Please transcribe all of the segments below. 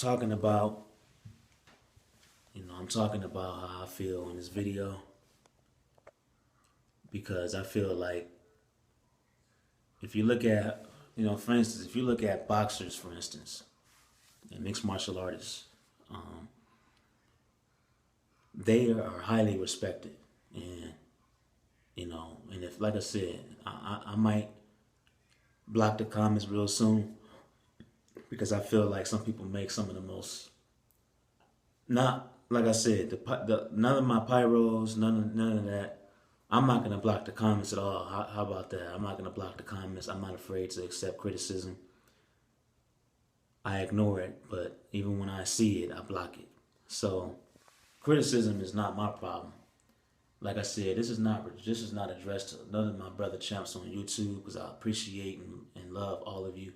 talking about, I'm talking about how I feel in this video because I feel like if you look at, for instance, if you look at boxers, for instance, and mixed martial artists, um, they are highly respected. And, and if, like I said, I might block the comments real soon because I feel like some people make some of the most, not, like I said, none of my pyros, none of that. I'm not gonna block the comments at all. How about that? I'm not gonna block the comments. I'm not afraid to accept criticism. I ignore it, but even when I see it, I block it. So criticism is not my problem. Like I said, this is not addressed to none of my brother champs on YouTube because I appreciate and love all of you.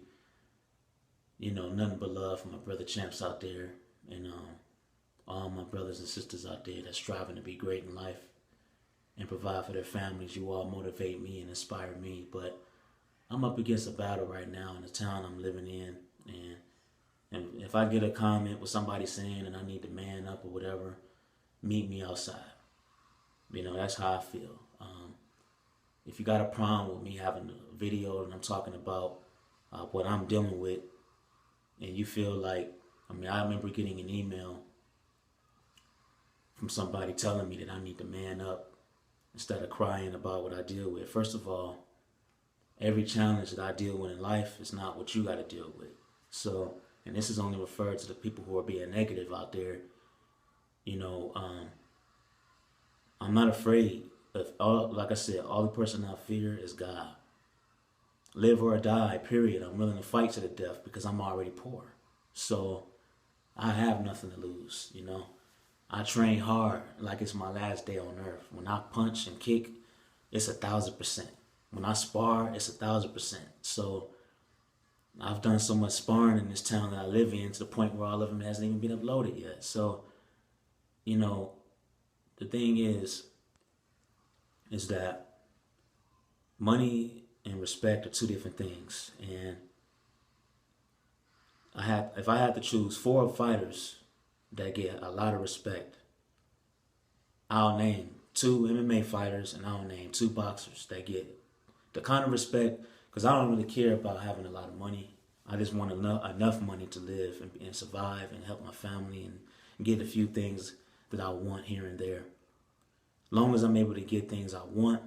Nothing but love for my brother champs out there and all my brothers and sisters out there that's striving to be great in life and provide for their families. You all motivate me and inspire me. But I'm up against a battle right now in the town I'm living in, and if I get a comment with somebody saying that I need to man up or whatever, meet me outside. That's how I feel. If you got a problem with me having a video and I'm talking about what I'm dealing with, and you feel like, I remember getting an email from somebody telling me that I need to man up instead of crying about what I deal with. First of all, every challenge that I deal with in life is not what you got to deal with. So, and this is only referred to the people who are being negative out there. I'm not afraid of like I said, all the person I fear is God. Live or die, period. I'm willing to fight to the death because I'm already poor. So I have nothing to lose, I train hard like it's my last day on earth. When I punch and kick, it's 1,000%. When I spar, it's 1,000%. So I've done so much sparring in this town that I live in to the point where all of them hasn't even been uploaded yet. So, the thing is that money and respect are two different things. And if I had to choose 4 fighters that get a lot of respect, I'll name 2 MMA fighters and I'll name 2 boxers that get the kind of respect, because I don't really care about having a lot of money. I just want enough money to live and survive and help my family and get a few things that I want here and there. Long as I'm able to get things I want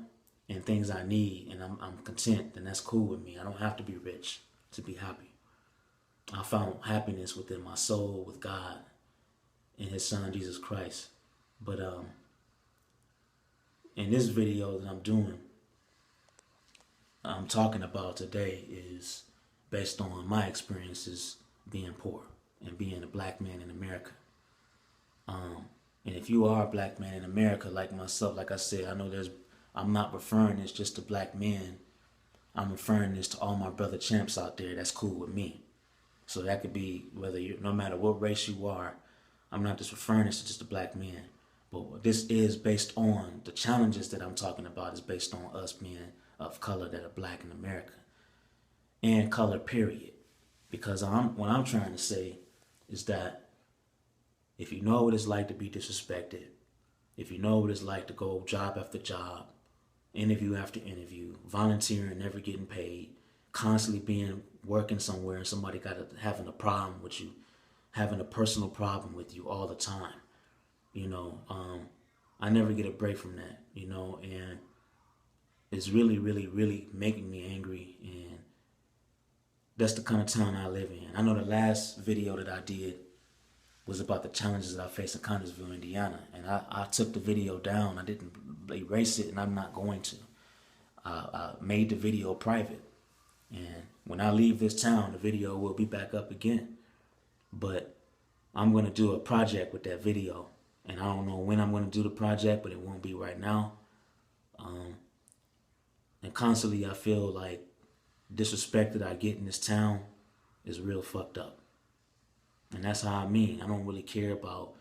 and things I need and I'm content, then that's cool with me. I don't have to be rich to be happy. I found happiness within my soul with God and His Son Jesus Christ. But in this video that I'm talking about today is based on my experiences being poor and being a black man in America. And if you are a black man in America like myself, like I said, I'm not referring this just to black men. I'm referring this to all my brother champs out there. That's cool with me. So that could be no matter what race you are. I'm not just referring this to just a black man. But this is based on the challenges that I'm talking about is based on us being of color that are black in America. And color, period. Because what I'm trying to say is that if you know what it's like to be disrespected, if you know what it's like to go job after job, interview after interview, volunteering, never getting paid, constantly working somewhere and somebody having a problem with you, having a personal problem with you all the time, I never get a break from that, and it's really, really, really making me angry. And that's the kind of town I live in. I know the last video that I did was about the challenges that I face in Connersville, Indiana. And I took the video down. I didn't erase it, and I'm not going to. I made the video private. And when I leave this town, the video will be back up again. But I'm going to do a project with that video. And I don't know when I'm going to do the project, but it won't be right now. And constantly I feel like disrespect that I get in this town is real fucked up. And that's how I mean. I don't really care about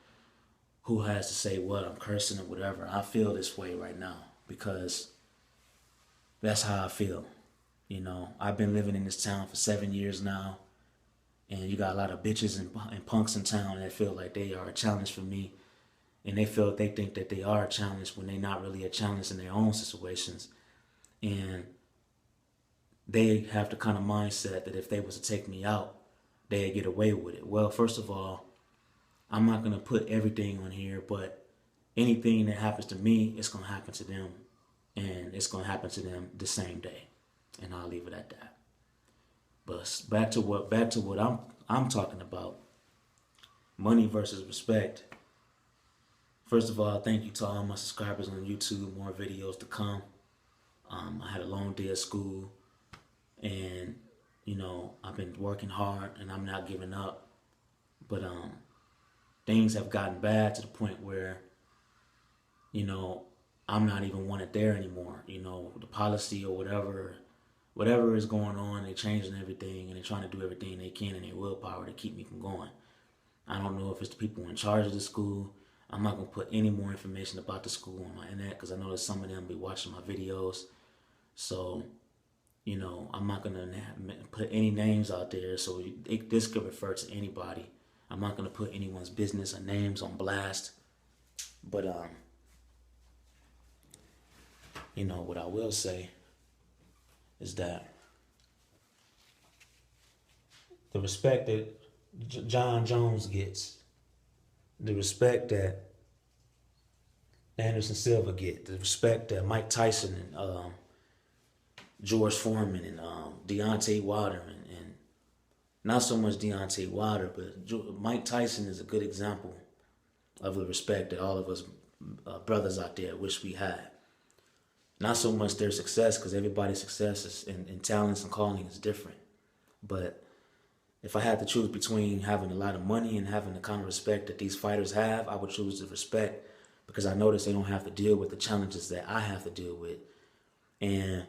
who has to say what. I'm cursing or whatever. I feel this way right now because that's how I feel. I've been living in this town for 7 years now. And you got a lot of bitches and punks in town that feel like they are a challenge for me. And they think that they are a challenge when they're not really a challenge in their own situations. And they have the kind of mindset that if they was to take me out, they'd get away with it. Well, first of all, I'm not going to put everything on here, but anything that happens to me, it's going to happen to them. And it's going to happen to them the same day. And I'll leave it at that. But back to what I'm talking about. Money versus respect. First of all, thank you to all my subscribers on YouTube. More videos to come. I had a long day at school, and I've been working hard, and I'm not giving up. But things have gotten bad to the point where I'm not even wanted there anymore. The policy or whatever is going on, they're changing everything, and they're trying to do everything they can in their willpower to keep me from going. I don't know if it's the people in charge of the school. I'm not going to put any more information about the school on my internet because I know that some of them be watching my videos. So, I'm not going to put any names out there. So this could refer to anybody. I'm not going to put anyone's business or names on blast. But, what I will say is that the respect that John Jones gets, the respect that Anderson Silva gets, the respect that Mike Tyson and George Foreman and Deontay Wilder and not so much Deontay Wilder, but Mike Tyson is a good example of the respect that all of us brothers out there wish we had. Not so much their success, because everybody's success is in talents and calling is different. But if I had to choose between having a lot of money and having the kind of respect that these fighters have, I would choose the respect, because I notice they don't have to deal with the challenges that I have to deal with. And,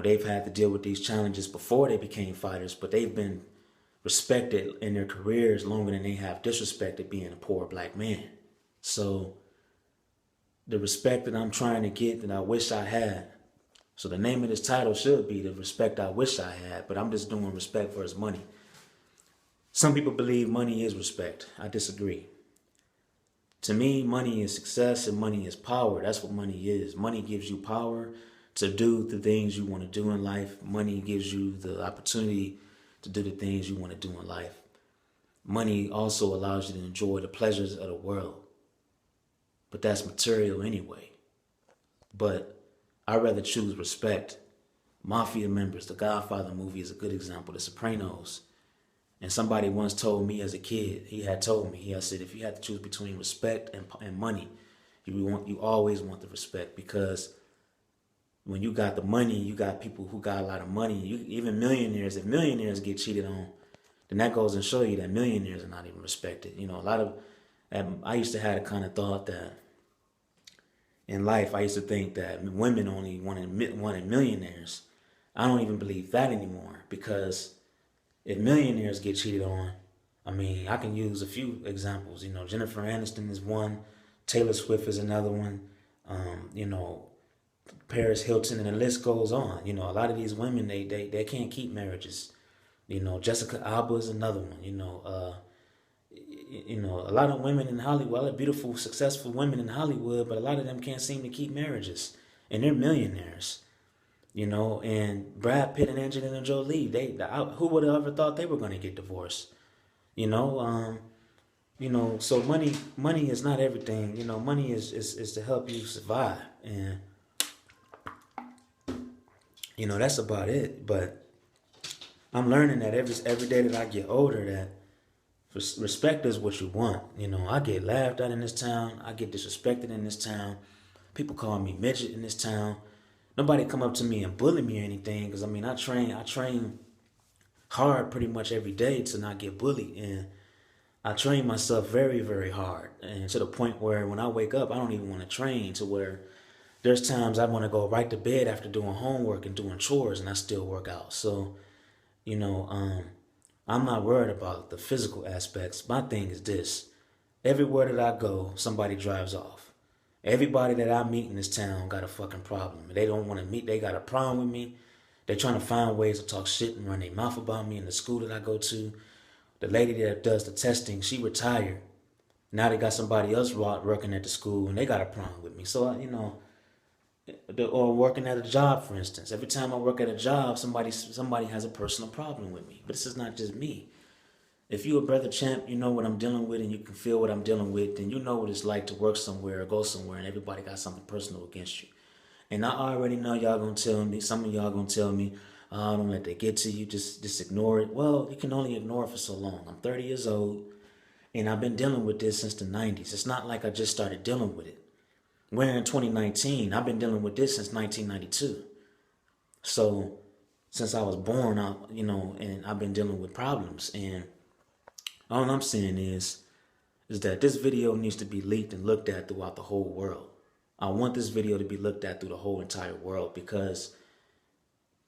they've had to deal with these challenges before they became fighters, but they've been respected in their careers longer than they have disrespected being a poor black man. So the respect that I'm trying to get that I wish I had. So the name of this title should be The Respect I Wish I Had, but I'm just doing respect versus money. Some people believe money is respect. I disagree. To me, money is success and money is power. That's what money is. Money gives you power to do the things you want to do in life. Money gives you the opportunity to do the things you want to do in life. Money also allows you to enjoy the pleasures of the world. But that's material anyway. But I'd rather choose respect. Mafia members, the Godfather movie is a good example. The Sopranos. And somebody once told me as a kid, he had said, if you had to choose between respect and money, you always want the respect, because when you got the money, you got people who got a lot of money. Even millionaires, if millionaires get cheated on, then that goes and show you that millionaires are not even respected. I used to have a kind of thought that in life, I used to think that women only wanted millionaires. I don't even believe that anymore, because if millionaires get cheated on, I can use a few examples. Jennifer Aniston is one, Taylor Swift is another one, Paris Hilton, and the list goes on. A lot of these women, they can't keep marriages. Jessica Alba is another one. A lot of women in Hollywood, a lot of beautiful, successful women in Hollywood, but a lot of them can't seem to keep marriages, and they're millionaires. And Brad Pitt and Angelina Jolie, who would have ever thought they were going to get divorced? So money is not everything. Money is to help you survive, and that's about it. But I'm learning that every day that I get older, that respect is what you want. I get laughed at in this town. I get disrespected in this town. People call me midget in this town. Nobody come up to me and bully me or anything, because I train hard pretty much every day to not get bullied, and I train myself very, very hard, and to the point where when I wake up, I don't even want to train, to where there's times I want to go right to bed after doing homework and doing chores, and I still work out. So, I'm not worried about the physical aspects. My thing is this: everywhere that I go, somebody drives off. Everybody that I meet in this town got a fucking problem. They don't want to meet. They got a problem with me. They're trying to find ways to talk shit and run their mouth about me in the school that I go to. The lady that does the testing, she retired. Now they got somebody else working at the school, and they got a problem with me. So, or working at a job, for instance. Every time I work at a job, somebody has a personal problem with me. But this is not just me. If you a brother champ, you know what I'm dealing with, and you can feel what I'm dealing with, then you know what it's like to work somewhere or go somewhere, and everybody got something personal against you. And I already know y'all gonna tell me, some of y'all gonna tell me, oh, don't let that get to you, just ignore it. Well, you can only ignore it for so long. I'm 30 years old, and I've been dealing with this since the 90s. It's not like I just started dealing with it. We're in 2019. I've been dealing with this since 1992. So, since I was born, and I've been dealing with problems. And all I'm saying is that this video needs to be leaked and looked at throughout the whole world. I want this video to be looked at through the whole entire world, because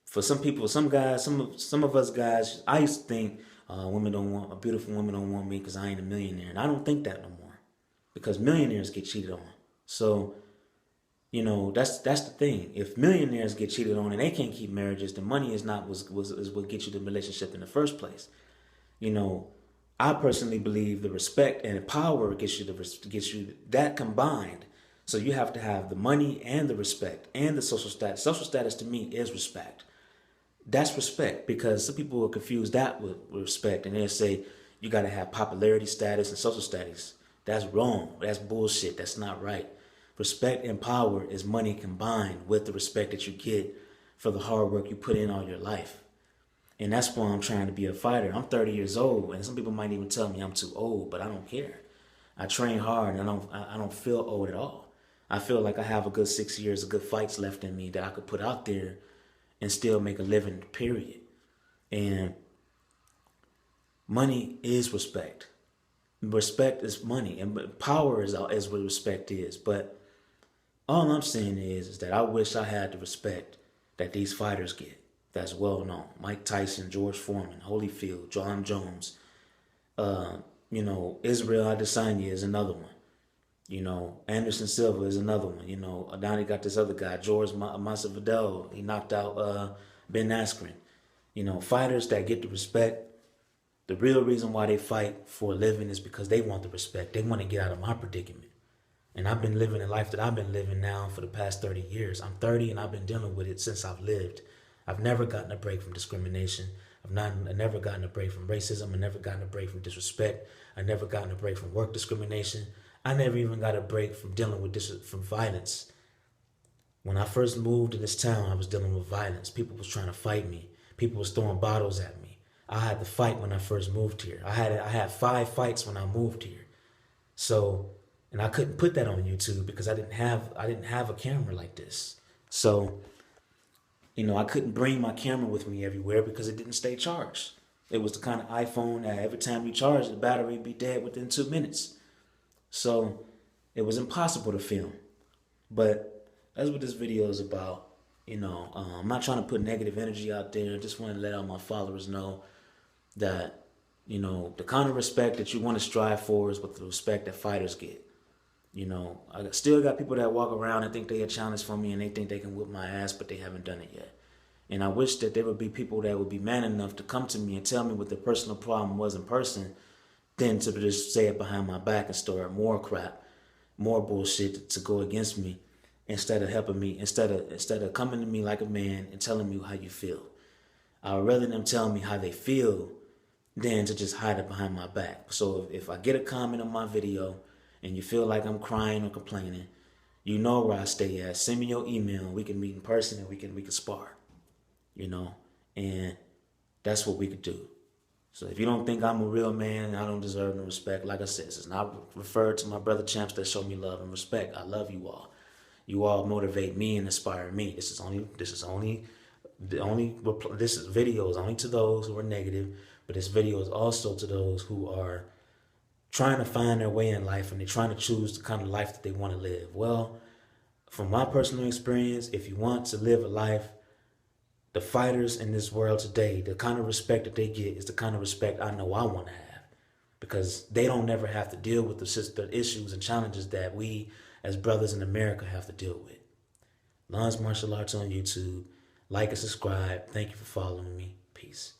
for some people, some guys, some of us guys, I used to think a beautiful woman don't want me because I ain't a millionaire. And I don't think that no more, because millionaires get cheated on. So, that's the thing. If millionaires get cheated on and they can't keep marriages, the money is what gets you the relationship in the first place. I personally believe the respect and power gets you that combined. So you have to have the money and the respect and the social status. Social status to me is respect. That's respect, because some people will confuse that with respect, and they'll say you got to have popularity status and social status. That's wrong. That's bullshit. That's not right. Respect and power is money combined with the respect that you get for the hard work you put in all your life. And that's why I'm trying to be a fighter. I'm 30 years old, and some people might even tell me I'm too old, but I don't care. I train hard, and I don't feel old at all. I feel like I have a good 6 years of good fights left in me that I could put out there and still make a living, period. And money is respect. Respect is money, and power is what respect is. But all I'm saying is that I wish I had the respect that these fighters get. That's well known. Mike Tyson, George Foreman, Holyfield, John Jones, Israel Adesanya is another one. Anderson Silva is another one. Now they got this other guy, George Masvidal. He knocked out Ben Askren. Fighters that get the respect. The real reason why they fight for a living is because they want the respect. They want to get out of my predicament. And I've been living the life that I've been living now for the past 30 years. I'm 30 and I've been dealing with it since I've lived. I've never gotten a break from discrimination. I've never gotten a break from racism. I've never gotten a break from disrespect. I've never gotten a break from work discrimination. I never even got a break from dealing with from violence. When I first moved to this town, I was dealing with violence. People was trying to fight me. People was throwing bottles at me. I had to fight when I first moved here. I had 5 fights when I moved here. So, and I couldn't put that on YouTube because I didn't have a camera like this. So, I couldn't bring my camera with me everywhere because it didn't stay charged. It was the kind of iPhone that every time you charge, the battery would be dead within 2 minutes. So it was impossible to film. But that's what this video is about. I'm not trying to put negative energy out there. I just want to let all my followers know that, the kind of respect that you want to strive for is what the respect that fighters get. I still got people that walk around and think they a challenge for me and they think they can whip my ass, but they haven't done it yet. And I wish that there would be people that would be man enough to come to me and tell me what their personal problem was in person, than to just say it behind my back and start more crap, more bullshit to go against me, instead of helping me, instead of coming to me like a man and telling me how you feel. I would rather them tell me how they feel than to just hide it behind my back. So if I get a comment on my video and you feel like I'm crying or complaining, you know where I stay at. Send me your email. We can meet in person and we can spar. And that's what we could do. So if you don't think I'm a real man and I don't deserve no respect, like I said, it's not referred to my brother champs that show me love and respect. I love you all. You all motivate me and inspire me. This video is only to those who are negative, but this video is also to those who are trying to find their way in life and they're trying to choose the kind of life that they want to live. Well, from my personal experience, if you want to live a life, the fighters in this world today, the kind of respect that they get is the kind of respect I know I want to have, because they don't never have to deal with the issues and challenges that we as brothers in America have to deal with. Lons Martial Arts on YouTube. Like and subscribe. Thank you for following me. Peace.